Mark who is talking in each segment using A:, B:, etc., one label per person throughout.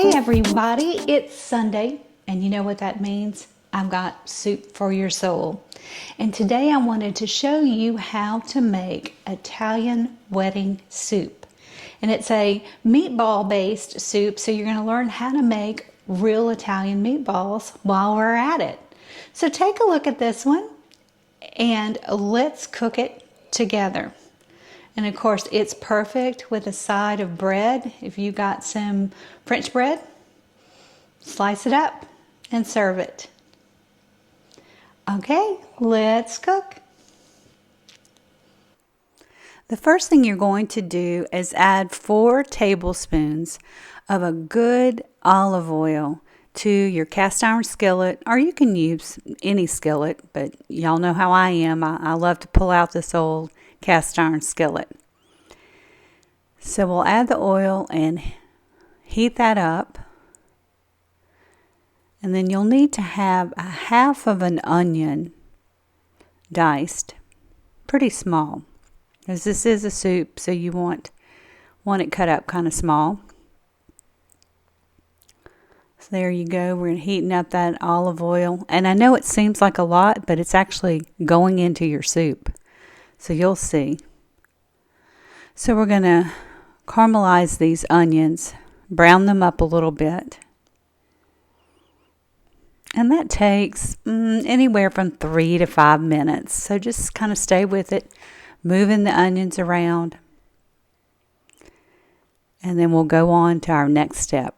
A: Hey everybody, it's Sunday, and you know what that means? I've got soup for your soul. And today I wanted to show you how to make Italian wedding soup. And it's a meatball based soup, so you're going to learn how to make real Italian meatballs while we're at it. So take a look at this one and let's cook it together. And of course, it's perfect with a side of bread. If you got some French bread, slice it up and serve it. Okay, let's cook. The first thing you're going to do is add 4 tablespoons of a good olive oil to your cast iron skillet, or you can use any skillet, but y'all know how I am. I love to pull out this old cast iron skillet. So we'll add the oil and heat that up. And then you'll need to have a half of an onion diced, pretty small, because this is a soup, so you want it cut up kind of small. So there you go. We're heating up that olive oil. And I know it seems like a lot, but it's actually going into your soup. So you'll see. So we're going to caramelize these onions, brown them up a little bit. And that takes anywhere from 3 to 5 minutes. So just kind of stay with it, moving the onions around. And then we'll go on to our next step.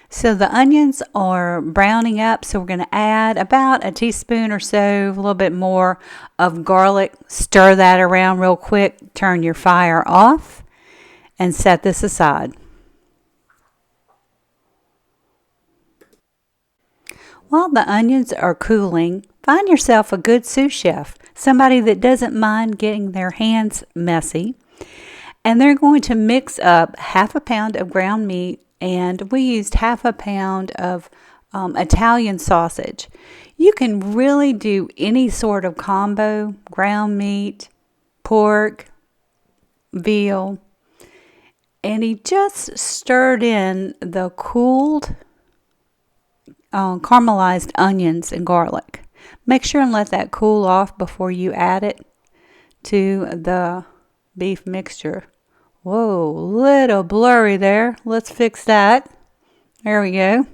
A: So the onions are browning up, so we're going to add about a teaspoon or so, a little bit more of garlic. Stir that around real quick. Turn your fire off and set this aside. While the onions are cooling, find yourself a good sous chef, somebody that doesn't mind getting their hands messy. And they're going to mix up half a pound of ground meat, and we used half a pound of Italian sausage. You can really do any sort of combo, ground meat, pork, veal. And he just stirred in the cooled caramelized onions and garlic. Make sure and let that cool off before you add it to the beef mixture. Whoa, little blurry there. Let's fix that. There we go.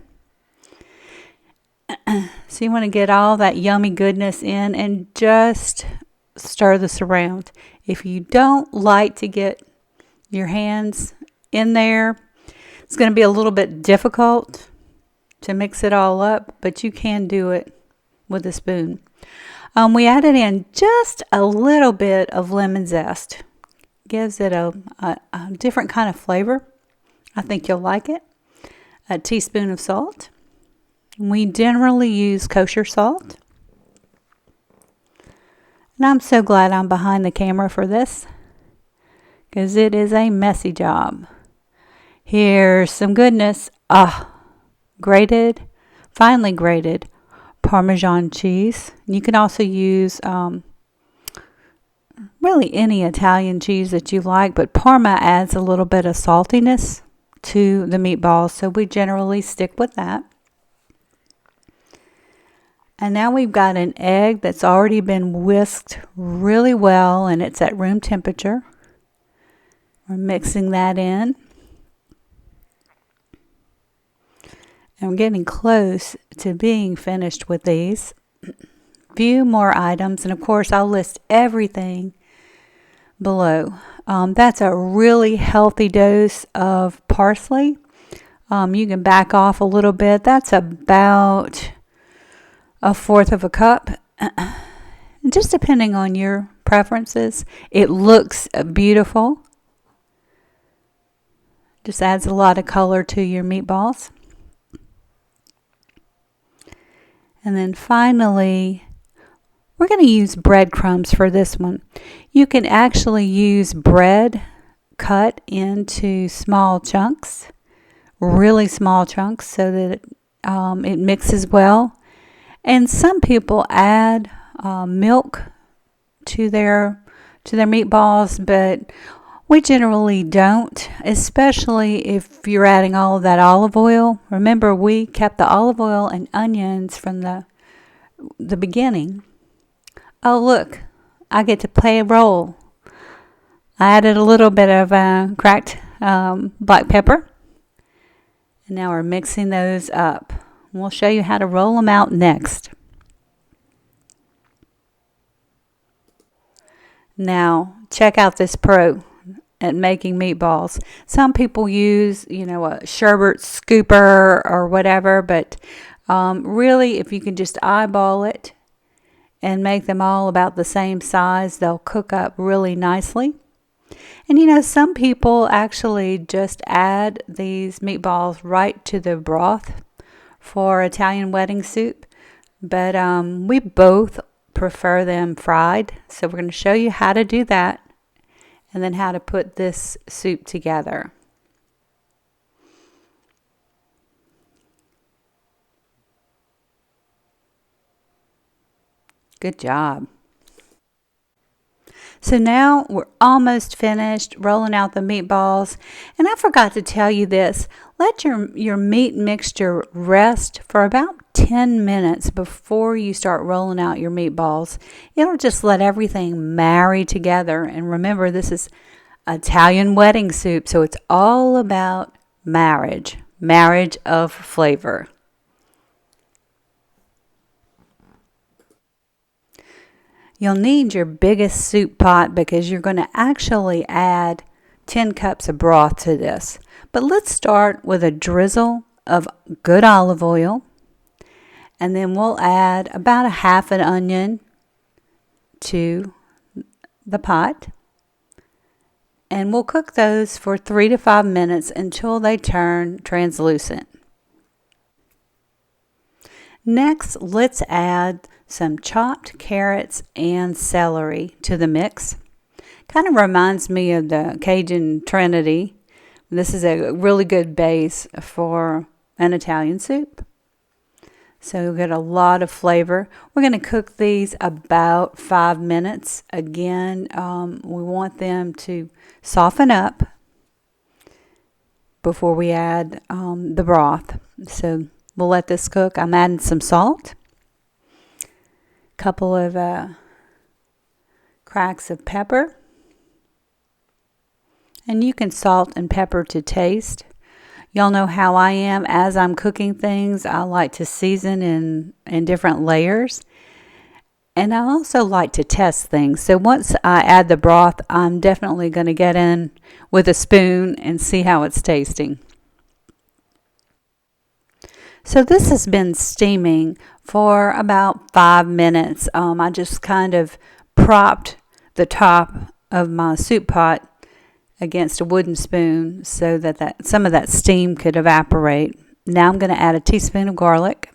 A: So you want to get all that yummy goodness in and just stir this around. If you don't like to get your hands in there, it's going to be a little bit difficult to mix it all up, but you can do it with a spoon. We added in just a little bit of lemon zest. Gives it a different kind of flavor. I think you'll like it. A teaspoon of salt. We generally use kosher salt. And I'm so glad I'm behind the camera for this, because it is a messy job. Here's some goodness. Finely grated Parmesan cheese. You can also use really any Italian cheese that you like, but Parma adds a little bit of saltiness to the meatballs, so we generally stick with that. And now we've got an egg that's already been whisked really well, and it's at room temperature. We're mixing that in. And we're getting close to being finished with these. Few more items, and of course I'll list everything below. That's a really healthy dose of parsley. You can back off a little bit. That's about 1/4 of a cup. Just depending on your preferences. It looks beautiful. Just adds a lot of color to your meatballs. And then finally, we're going to use breadcrumbs for this one. You can actually use bread cut into small chunks, really small chunks, so that it mixes well. And some people add milk to their meatballs, but We generally don't, especially if you're adding all of that olive oil. Remember, we kept the olive oil and onions from the beginning. Oh, look, I get to play a role. I added a little bit of cracked black pepper. And now we're mixing those up. We'll show you how to roll them out next. Now, check out this pro at making meatballs. Some people use, a sherbet scooper or whatever, but really, if you can just eyeball it and make them all about the same size, they'll cook up really nicely. And some people actually just add these meatballs right to the broth for Italian wedding soup, but we both prefer them fried. So we're going to show you how to do that and then how to put this soup together. Good job. So now we're almost finished rolling out the meatballs. And I forgot to tell you this. Let your meat mixture rest for about 10 minutes before you start rolling out your meatballs. It'll just let everything marry together. And remember, this is Italian wedding soup, so it's all about marriage of flavor. You'll need your biggest soup pot because you're going to actually add 10 cups of broth to this. But let's start with a drizzle of good olive oil. And then we'll add about a half an onion to the pot. And we'll cook those for 3 to 5 minutes until they turn translucent. Next, let's add some chopped carrots and celery to the mix. Kind of reminds me of the Cajun Trinity. This is a really good base for an Italian soup. So you'll get a lot of flavor. We're going to cook these about 5 minutes. Again, we want them to soften up before we add the broth. So we'll let this cook. I'm adding some salt. Couple of cracks of pepper, and you can salt and pepper to taste. Y'all know how I am. As I'm cooking things, I like to season in different layers, and I also like to test things. So once I add the broth, I'm definitely going to get in with a spoon and see how it's tasting. So this has been steaming for about 5 minutes. I just kind of propped the top of my soup pot against a wooden spoon so that some of that steam could evaporate. Now I'm going to add a teaspoon of garlic,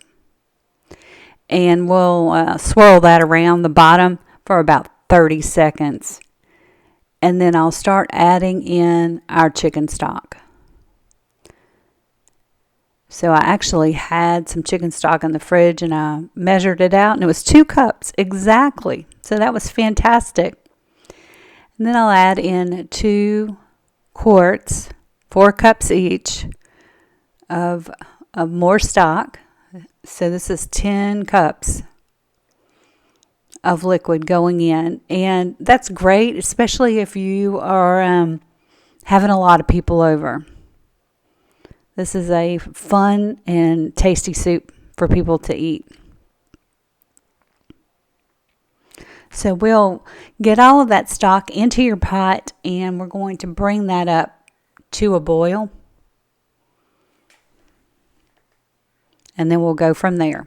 A: and we'll swirl that around the bottom for about 30 seconds. And then I'll start adding in our chicken stock. So I actually had some chicken stock in the fridge, and I measured it out, and it was 2 cups exactly. So that was fantastic. And then I'll add in 2 quarts, 4 cups each of more stock. So this is 10 cups of liquid going in. And that's great, especially if you are having a lot of people over. This is a fun and tasty soup for people to eat. So we'll get all of that stock into your pot, and we're going to bring that up to a boil. And then we'll go from there.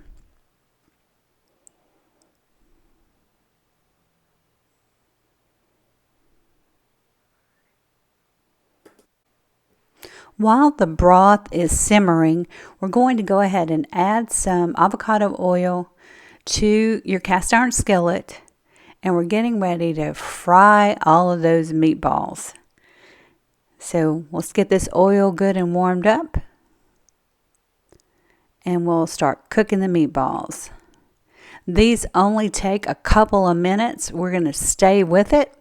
A: While the broth is simmering, we're going to go ahead and add some avocado oil to your cast iron skillet, and we're getting ready to fry all of those meatballs. So let's get this oil good and warmed up, and we'll start cooking the meatballs. These only take a couple of minutes. We're going to stay with it.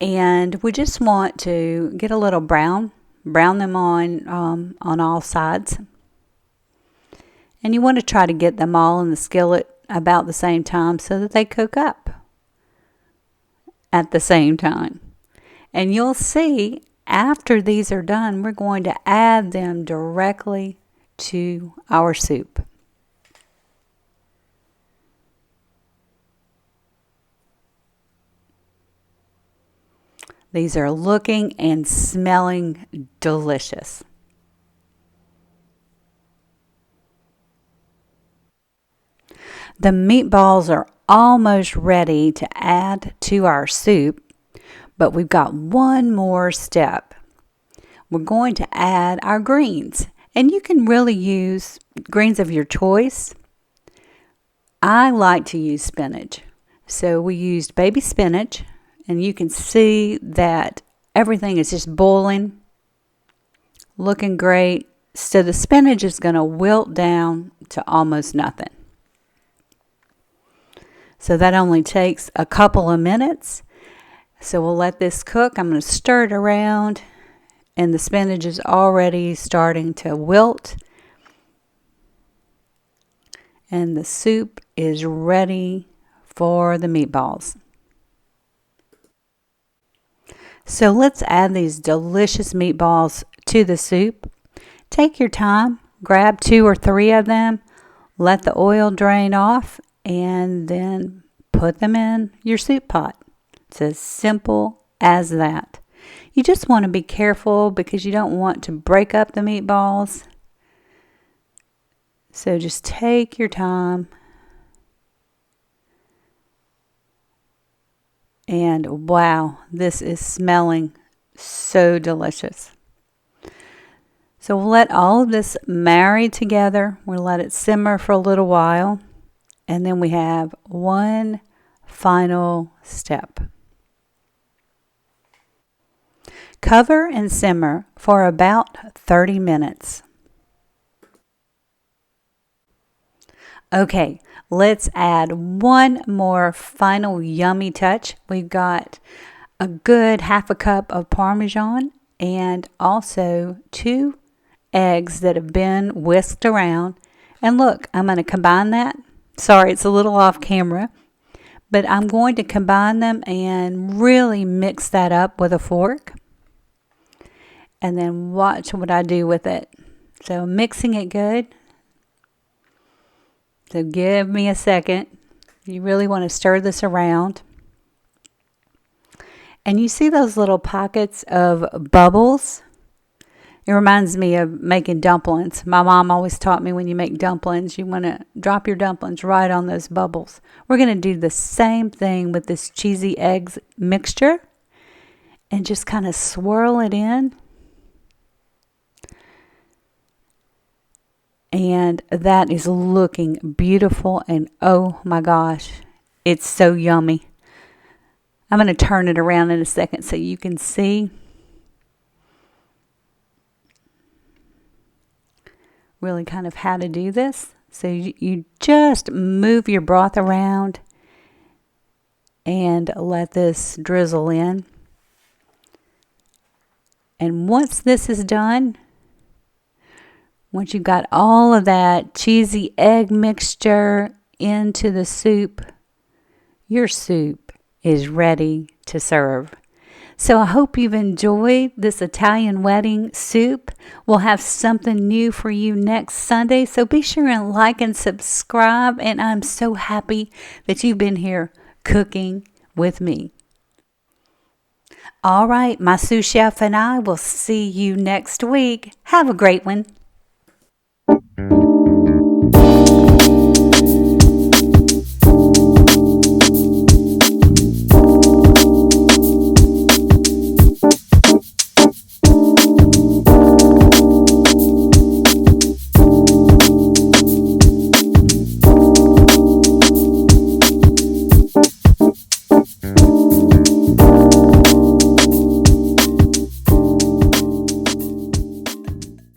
A: And we just want to get a little brown them on all sides. And you want to try to get them all in the skillet about the same time so that they cook up at the same time. And you'll see after these are done, we're going to add them directly to our soup. These are looking and smelling delicious. The meatballs are almost ready to add to our soup, but we've got one more step. We're going to add our greens, and you can really use greens of your choice. I like to use spinach, so we used baby spinach, and you can see that everything is just boiling, looking great. So the spinach is going to wilt down to almost nothing. So that only takes a couple of minutes. So we'll let this cook. I'm going to stir it around, and the spinach is already starting to wilt. And the soup is ready for the meatballs. So let's add these delicious meatballs to the soup. Take your time, grab 2 or 3 of them, let the oil drain off, and then put them in your soup pot. It's as simple as that. You just want to be careful because you don't want to break up the meatballs. So just take your time. And wow, this is smelling so delicious. So we'll let all of this marry together. We'll let it simmer for a little while. And then we have one final step. Cover and simmer for about 30 minutes. Okay, let's add one more final yummy touch. We've got a good 1/2 cup of Parmesan and also 2 eggs that have been whisked around. And look, I'm going to combine that. Sorry, it's a little off camera, but I'm going to combine them and really mix that up with a fork. And then watch what I do with it. So mixing it good. So give me a second. You really want to stir this around. And you see those little pockets of bubbles? It reminds me of making dumplings. My mom always taught me when you make dumplings, you want to drop your dumplings right on those bubbles. We're going to do the same thing with this cheesy eggs mixture and just kind of swirl it in. And that is looking beautiful, and oh my gosh, it's so yummy. I'm going to turn it around in a second so you can see. Really kind of how to do this. So you just move your broth around and let this drizzle in. And once this is done, once you've got all of that cheesy egg mixture into the soup, your soup is ready to serve. So I hope you've enjoyed this Italian wedding soup. We'll have something new for you next Sunday. So be sure and like and subscribe. And I'm so happy that you've been here cooking with me. All right, my sous chef and I will see you next week. Have a great one.